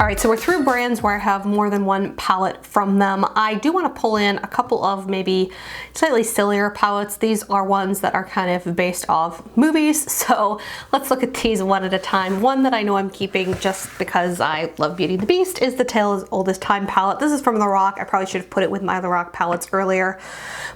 All right, so we're through brands where I have more than one palette from them. I do want to pull in a couple of maybe slightly sillier palettes. These are ones that are kind of based off movies, so let's look at these one at a time. One that I know I'm keeping just because I love Beauty and the Beast is the Tale as Old as Time palette. This is from Lorac. I probably should have put it with my Lorac palettes earlier,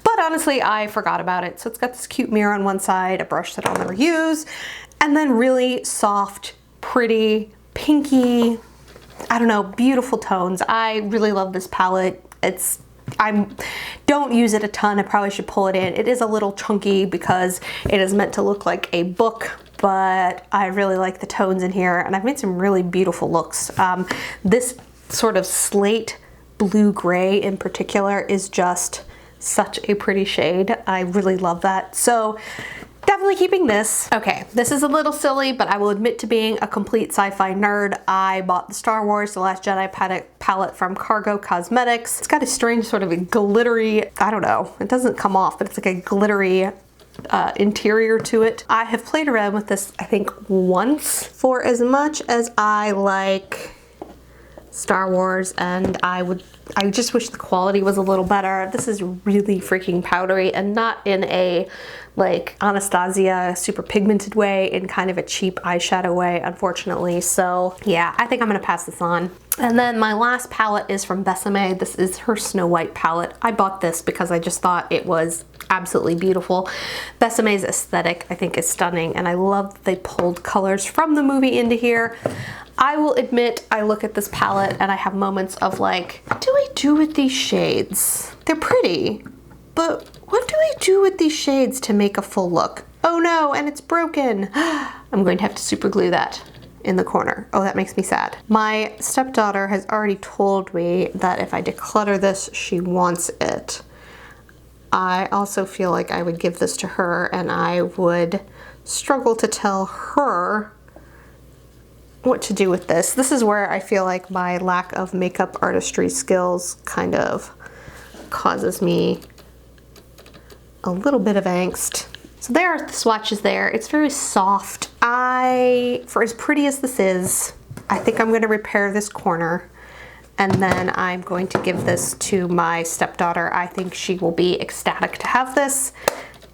but honestly, I forgot about it. So it's got this cute mirror on one side, a brush that I'll never use, and then really soft, pretty, pinky, I don't know, beautiful tones. I really love this palette. I don't use it a ton. I probably should pull it in. It is a little chunky because it is meant to look like a book, but I really like the tones in here, and I've made some really beautiful looks. This sort of slate blue gray in particular is just such a pretty shade. I really love that. So definitely keeping this. Okay, this is a little silly, but I will admit to being a complete sci-fi nerd. I bought the Star Wars The Last Jedi palette from Cosmetics. It's got a strange sort of a glittery, I don't know, it doesn't come off, but it's like a glittery interior to it. I have played around with this, I think, once. For as much as I like Star Wars and I just wish the quality was a little better. This is really freaking powdery, and not in a like Anastasia super pigmented way, in kind of a cheap eyeshadow way, unfortunately. So yeah, I think I'm gonna pass this on. And then my last palette is from Besame. This is her Snow White palette. I bought this because I just thought it was absolutely beautiful. Besame's aesthetic, I think, is stunning, and I love that they pulled colors from the movie into here. I will admit, I look at this palette and I have moments of like, what do I do with these shades? They're pretty, but what do I do with these shades to make a full look? Oh no, and it's broken. I'm going to have to super glue that in the corner. Oh, that makes me sad. My stepdaughter has already told me that if I declutter this, she wants it. I also feel like I would give this to her and I would struggle to tell her what to do with this. This is where I feel like my lack of makeup artistry skills kind of causes me a little bit of angst. So there are the swatches there. It's very soft. For as pretty as this is, I think I'm gonna repair this corner, and then I'm going to give this to my stepdaughter. I think she will be ecstatic to have this.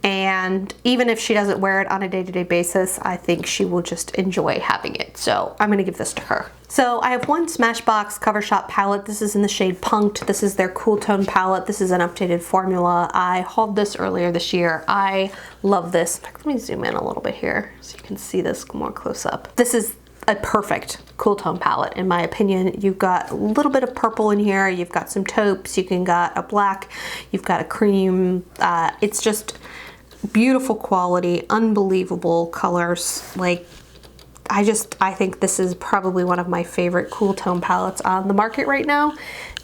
And even if she doesn't wear it on a day-to-day basis, I think she will just enjoy having it. So I'm gonna give this to her. So I have one Smashbox Cover Shop palette. This is in the shade Punked. This is their Cool Tone palette. This is an updated formula. I hauled this earlier this year. I love this. In fact, let me zoom in a little bit here so you can see this more close up. This is a perfect cool tone palette in my opinion. You've got a little bit of purple in here, you've got some taupes, you can got a black, you've got a cream. It's just beautiful quality, unbelievable colors. Like, I think this is probably one of my favorite cool tone palettes on the market right now,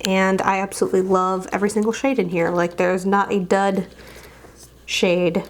and I absolutely love every single shade in here. Like, there's not a dud shade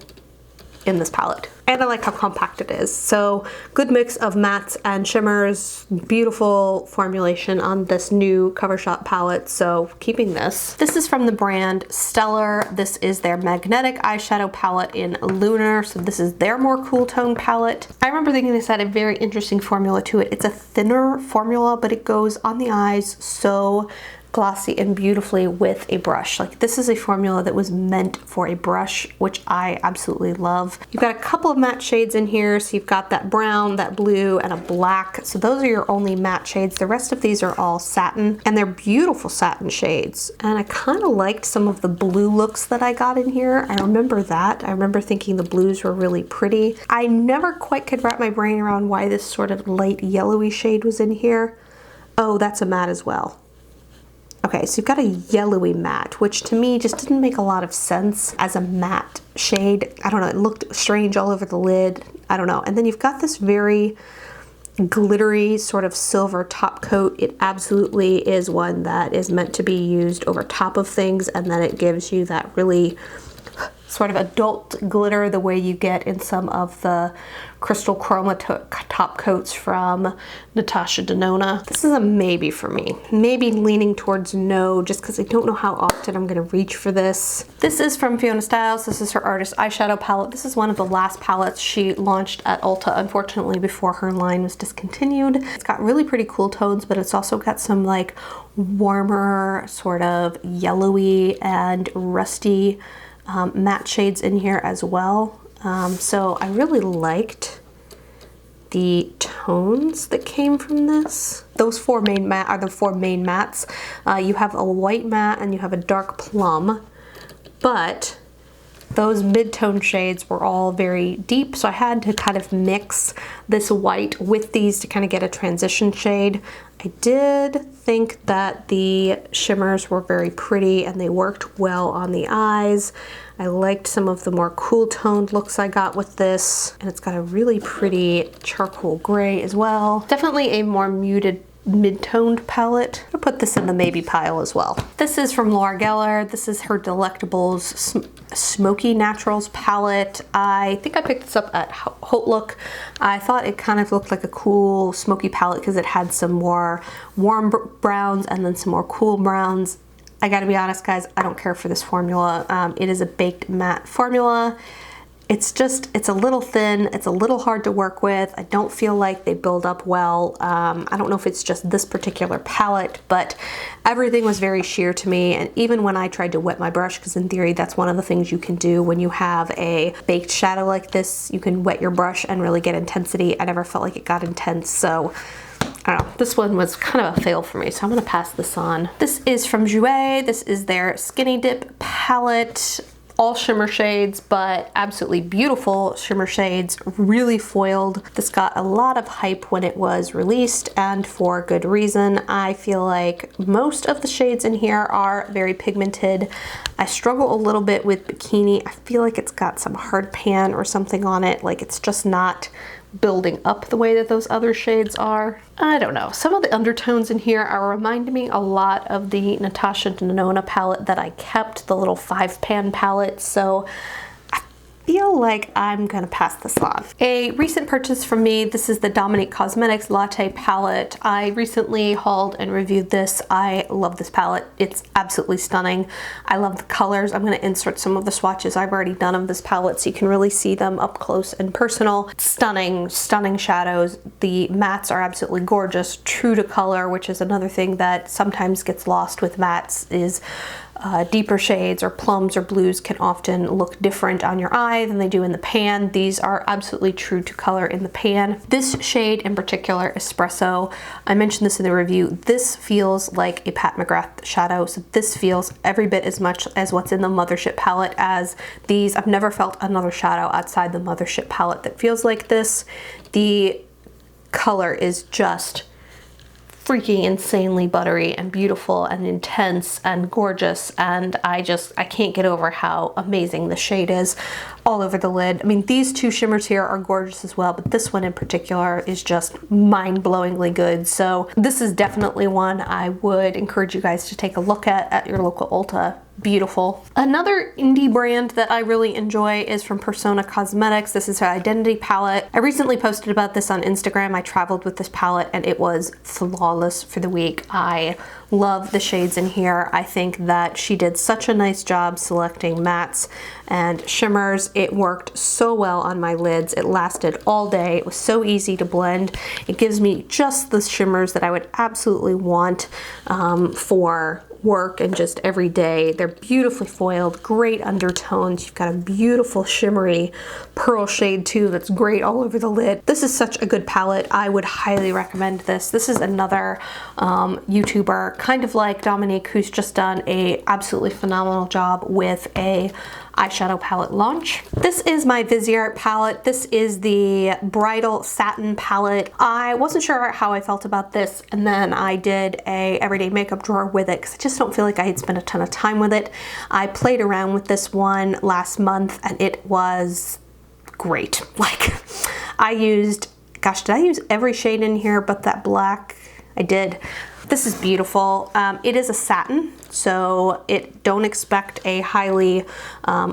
in this palette. And I like how compact it is. So good mix of mattes and shimmers, beautiful formulation on this new Cover Shop palette. So keeping this. This is from the brand Stellar. This is their magnetic eyeshadow palette in Lunar. So this is their more cool tone palette. I remember thinking this had a very interesting formula to it. It's a thinner formula, but it goes on the eyes so glossy and beautifully with a brush. Like, this is a formula that was meant for a brush, which I absolutely love. You've got a couple of matte shades in here. So you've got that brown, that blue, and a black. So those are your only matte shades. The rest of these are all satin, and they're beautiful satin shades. And I kind of liked some of the blue looks that I got in here. I remember that. I remember thinking the blues were really pretty. I never quite could wrap my brain around why this sort of light yellowy shade was in here. Oh, that's a matte as well. Okay, so you've got a yellowy matte, which to me just didn't make a lot of sense as a matte shade. I don't know, it looked strange all over the lid. I don't know. And then you've got this very glittery sort of silver top coat. It absolutely is one that is meant to be used over top of things, and then it gives you that really sort of adult glitter the way you get in some of the crystal chroma top coats from Natasha Denona. This is a maybe for me. Maybe leaning towards no, just because I don't know how often I'm gonna reach for this. This is from Fiona Stiles. This is her Artist Eyeshadow palette. This is one of the last palettes she launched at Ulta, unfortunately, before her line was discontinued. It's got really pretty cool tones, but it's also got some like warmer, sort of yellowy and rusty matte shades in here as well. So I really liked the tones that came from this. Those four main matte are the four main mattes. You have a white matte and you have a dark plum, but those mid-tone shades were all very deep, so I had to kind of mix this white with these to kind of get a transition shade. I did think that the shimmers were very pretty and they worked well on the eyes. I liked some of the more cool toned looks I got with this, and it's got a really pretty charcoal gray as well. Definitely a more muted mid-toned palette. I'll put this in the maybe pile as well. This is from Laura. This is her Delectables Smoky Naturals palette. I think I picked this up at Haute Look. I thought it kind of looked like a cool smoky palette because it had some more warm browns and then some more cool browns. I gotta be honest, guys, I don't care for this formula. It is a baked matte formula. It's a little thin, it's a little hard to work with. I don't feel like they build up well. I don't know if it's just this particular palette, but everything was very sheer to me. And even when I tried to wet my brush, because in theory, that's one of the things you can do when you have a baked shadow like this, you can wet your brush and really get intensity. I never felt like it got intense, so I don't know. This one was kind of a fail for me, so I'm gonna pass this on. This is from Jouer. This is their Skinny Dip palette. All shimmer shades, but absolutely beautiful shimmer shades, really foiled. This got a lot of hype when it was released, and for good reason. I feel like most of the shades in here are very pigmented. I struggle a little bit with Bikini. I feel like it's got some hard pan or something on it, like it's just not building up the way that those other shades are. I don't know. Some of the undertones in here are reminding me a lot of the Natasha Denona palette that I kept, the little 5-pan palette, so I feel like I'm gonna pass this on. A recent purchase from me, this is the Dominique Cosmetics Latte palette. I recently hauled and reviewed this. I love this palette. It's absolutely stunning. I love the colors. I'm gonna insert some of the swatches I've already done of this palette so you can really see them up close and personal. Stunning, stunning shadows. The mattes are absolutely gorgeous, true to color, which is another thing that sometimes gets lost with mattes is deeper shades or plums or blues can often look different on your eye than they do in the pan. These are absolutely true to color in the pan. This shade in particular, Espresso, I mentioned this in the review, this feels like a Pat McGrath shadow, so this feels every bit as much as what's in the Mothership palette as these. I've never felt another shadow outside the Mothership palette that feels like this. The color is just freaking insanely buttery and beautiful and intense and gorgeous, and I can't get over how amazing the shade is all over the lid. I mean, these two shimmers here are gorgeous as well, but this one in particular is just mind-blowingly good. So this is definitely one I would encourage you guys to take a look at your local Ulta. Beautiful. Another indie brand that I really enjoy is from Persona Cosmetics. This is her Identity palette. I recently posted about this on Instagram. I traveled with this palette and it was flawless for the week. I love the shades in here. I think that she did such a nice job selecting mattes and shimmers. It worked so well on my lids. It lasted all day. It was so easy to blend. It gives me just the shimmers that I would absolutely want for work and just every day. They're beautifully foiled, great undertones. You've got a beautiful shimmery pearl shade too that's great all over the lid. This is such a good palette. I would highly recommend this. This is another YouTuber, kind of like Dominique, who's just done a absolutely phenomenal job with a eyeshadow palette launch. This is my Viseart palette. This is the Bridal Satin palette. I wasn't sure how I felt about this, and then I did a everyday makeup drawer with it because I just don't feel like I had spent a ton of time with it. I played around with this one last month and it was great. Like, I used, gosh, did I use every shade in here but that black? I did. This is beautiful. It is a satin, So don't expect a highly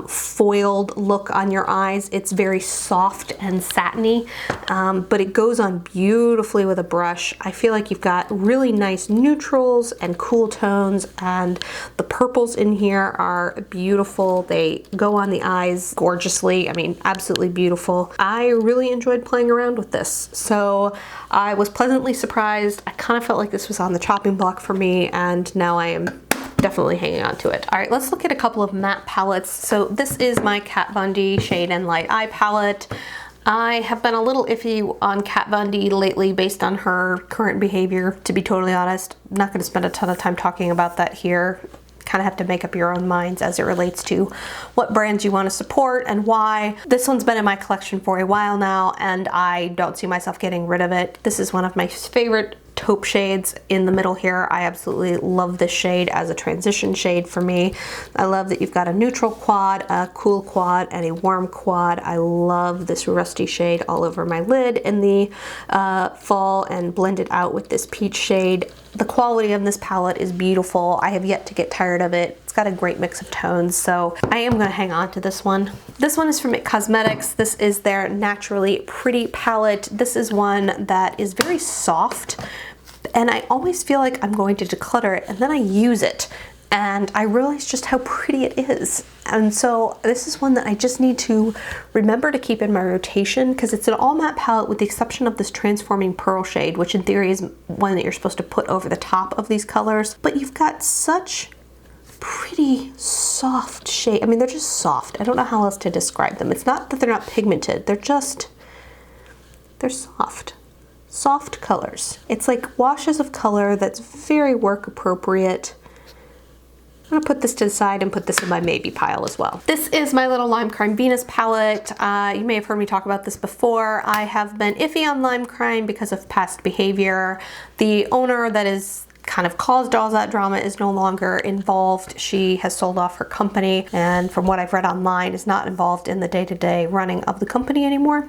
foiled look on your eyes. It's very soft and satiny, but it goes on beautifully with a brush. I feel like you've got really nice neutrals and cool tones, and the purples in here are beautiful. They go on the eyes gorgeously. I mean, absolutely beautiful. I really enjoyed playing around with this. So I was pleasantly surprised. I kind of felt like this was on the chopping block for me, and now I am definitely hanging on to it. All right, let's look at a couple of matte palettes. So this is my Kat Von D Shade and Light Eye palette. I have been a little iffy on Kat Von D lately based on her current behavior, to be totally honest. I'm not going to spend a ton of time talking about that here. Kind of have to make up your own minds as it relates to what brands you want to support and why. This one's been in my collection for a while now, and I don't see myself getting rid of it. This is one of my favorite taupe shades in the middle here. I absolutely love this shade as a transition shade for me. I love that you've got a neutral quad, a cool quad, and a warm quad. I love this rusty shade all over my lid in the fall, and blend it out with this peach shade. The quality of this palette is beautiful. I have yet to get tired of it. It's got a great mix of tones, so I am going to hang on to this one. This one is from Dominique Cosmetics. This is their Naturally Pretty palette. This is one that is very soft, and I always feel like I'm going to declutter it, and then I use it, and I realize just how pretty it is. And so this is one that I just need to remember to keep in my rotation, because it's an all matte palette with the exception of this Transforming Pearl shade, which in theory is one that you're supposed to put over the top of these colors. But you've got such pretty soft shade. I mean, they're just soft. I don't know how else to describe them. It's not that they're not pigmented. They're soft. Soft colors. It's like washes of color that's very work appropriate. I'm gonna put this to the side and put this in my maybe pile as well. This is my little Lime Crime Venus palette. You may have heard me talk about this before. I have been iffy on Lime Crime because of past behavior. The owner that is kind of caused all that drama is no longer involved. She has sold off her company, and from what I've read online is not involved in the day-to-day running of the company anymore.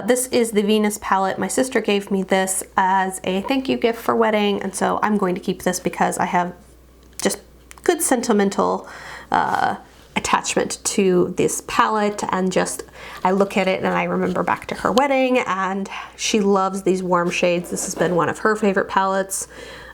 This is the Venus palette. My sister gave me this as a thank you gift for wedding, and so I'm going to keep this because I have just good sentimental attachment to this palette, and just I look at it and I remember back to her wedding, and she loves these warm shades. This has been one of her favorite palettes.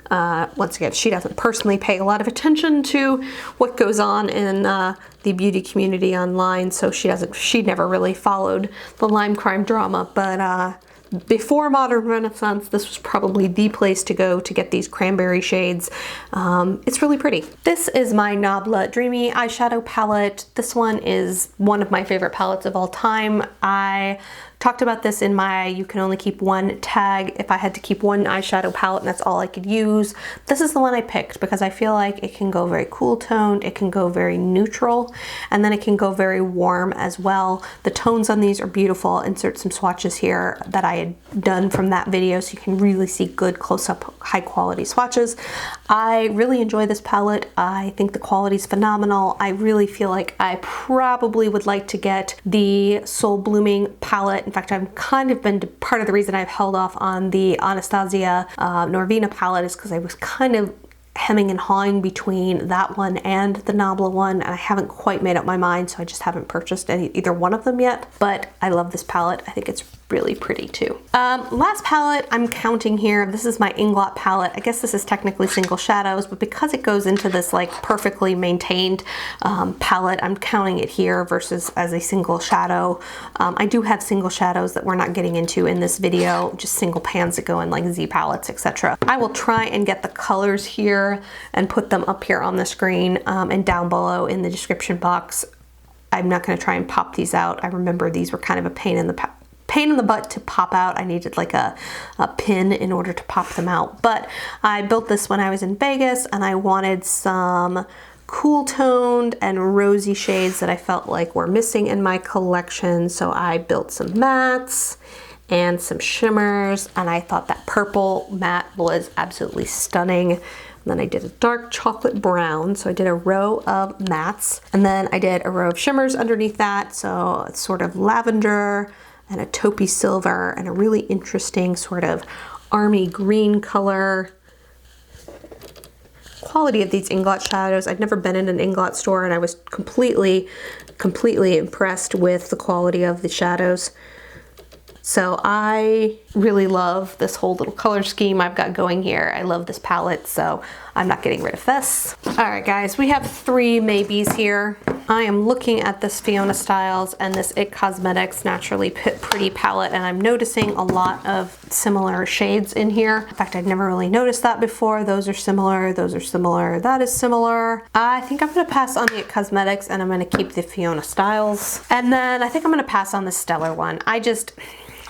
Once again, she doesn't personally pay a lot of attention to what goes on in the beauty community online, so she never really followed the Lime Crime drama, but before Modern Renaissance, this was probably the place to go to get these cranberry shades. It's really pretty. This is my Nabla Dreamy eyeshadow palette. This one is one of my favorite palettes of all time. I talked about this in my you can only keep one tag. If I had to keep one eyeshadow palette and that's all I could use, this is the one I picked because I feel like it can go very cool toned, it can go very neutral, and then it can go very warm as well. The tones on these are beautiful. I'll insert some swatches here that I had done from that video so you can really see good close-up high quality swatches. I really enjoy this palette. I think the quality is phenomenal. I really feel like I probably would like to get the Soul Blooming palette. In fact, I've kind of been part of the reason I've held off on the Anastasia Norvina palette is because I was kind of hemming and hawing between that one and the Nabla one, and I haven't quite made up my mind, so I just haven't purchased either one of them yet. But I love this palette. I think it's really pretty too. Last palette I'm counting here, this is my Inglot palette. I guess this is technically single shadows, but because it goes into this like perfectly maintained palette, I'm counting it here versus as a single shadow. I do have single shadows that we're not getting into in this video, just single pans that go in like Z palettes, etc. I will try and get the colors here and put them up here on the screen and down below in the description box. I'm not going to try and pop these out. I remember these were kind of a pain in the butt to pop out. I needed like a pin in order to pop them out. But I built this when I was in Vegas, and I wanted some cool toned and rosy shades that I felt like were missing in my collection. So I built some mattes and some shimmers, and I thought that purple matte was absolutely stunning. And then I did a dark chocolate brown, so I did a row of mattes, and then I did a row of shimmers underneath that, so it's sort of lavender and a taupey silver and a really interesting sort of army green color. quality of these Inglot shadows. I've never been in an Inglot store, and I was completely impressed with the quality of the shadows. So I really love this whole little color scheme I've got going here. I love this palette, so I'm not getting rid of this. All right, guys, we have 3 maybes here. I am looking at this Fiona Stiles and this It Cosmetics Naturally Pretty palette, and I'm noticing a lot of similar shades in here. In fact, I'd never really noticed that before. Those are similar, those are similar, that is similar. I think I'm gonna pass on the It Cosmetics, and I'm gonna keep the Fiona Stiles. And then I think I'm gonna pass on the Stellar one.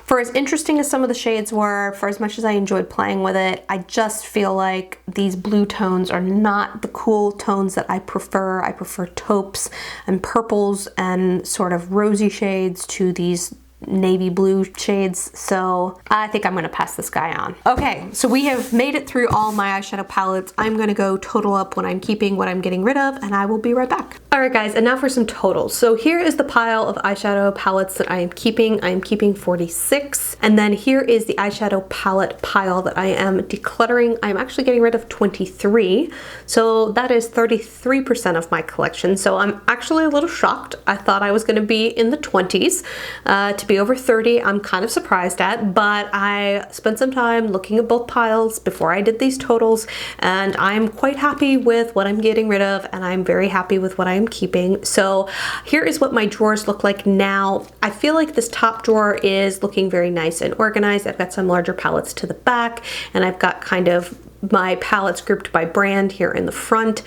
For as interesting as some of the shades were, for as much as I enjoyed playing with it, I just feel like these blue tones are not the cool tones that I prefer. I prefer taupes and purples and sort of rosy shades to these navy blue shades, so I think I'm gonna pass this guy on. Okay, so we have made it through all my eyeshadow palettes. I'm gonna go total up what I'm keeping, what I'm getting rid of, and I will be right back. All right, guys, and now for some totals. So here is the pile of eyeshadow palettes that I am keeping. I am keeping 46, and then here is the eyeshadow palette pile that I am decluttering. I'm actually getting rid of 23, so that is 33% of my collection. So I'm actually a little shocked. I thought I was gonna be in the 20s. To be over 30, I'm kind of surprised at, but I spent some time looking at both piles before I did these totals, and I'm quite happy with what I'm getting rid of, and I'm very happy with what I'm keeping. So here is what my drawers look like now. I feel like this top drawer is looking very nice and organized. I've got some larger palettes to the back, and I've got kind of my palettes grouped by brand here in the front.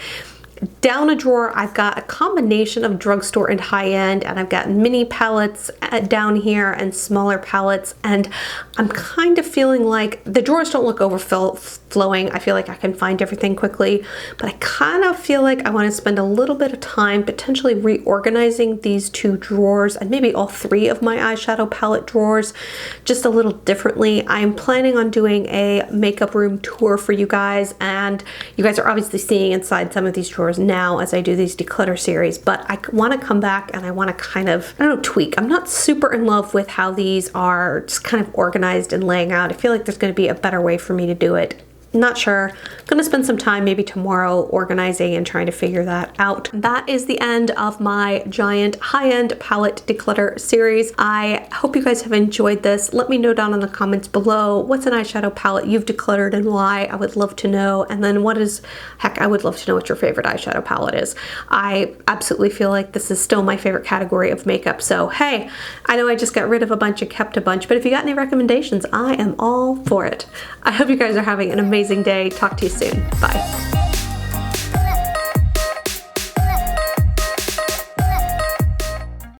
Down a drawer, I've got a combination of drugstore and high-end, and I've got mini palettes down here and smaller palettes, and I'm kind of feeling like the drawers don't look overflowing. I feel like I can find everything quickly, but I kind of feel like I want to spend a little bit of time potentially reorganizing these 2 drawers and maybe all 3 of my eyeshadow palette drawers just a little differently. I'm planning on doing a makeup room tour for you guys, and you guys are obviously seeing inside some of these drawers now as I do these declutter series, but I want to come back and I want to kind of, I don't know, tweak. I'm not super in love with how these are just kind of organized and laying out. I feel like there's going to be a better way for me to do it. Not sure. I'm gonna spend some time maybe tomorrow organizing and trying to figure that out. That is the end of my giant high-end palette declutter series. I hope you guys have enjoyed this. Let me know down in the comments below what's an eyeshadow palette you've decluttered and why. I would love to know. And then I would love to know what your favorite eyeshadow palette is. I absolutely feel like this is still my favorite category of makeup. So hey, I know I just got rid of a bunch and kept a bunch, but if you got any recommendations, I am all for it. I hope you guys are having an amazing day. Talk to you soon. Bye.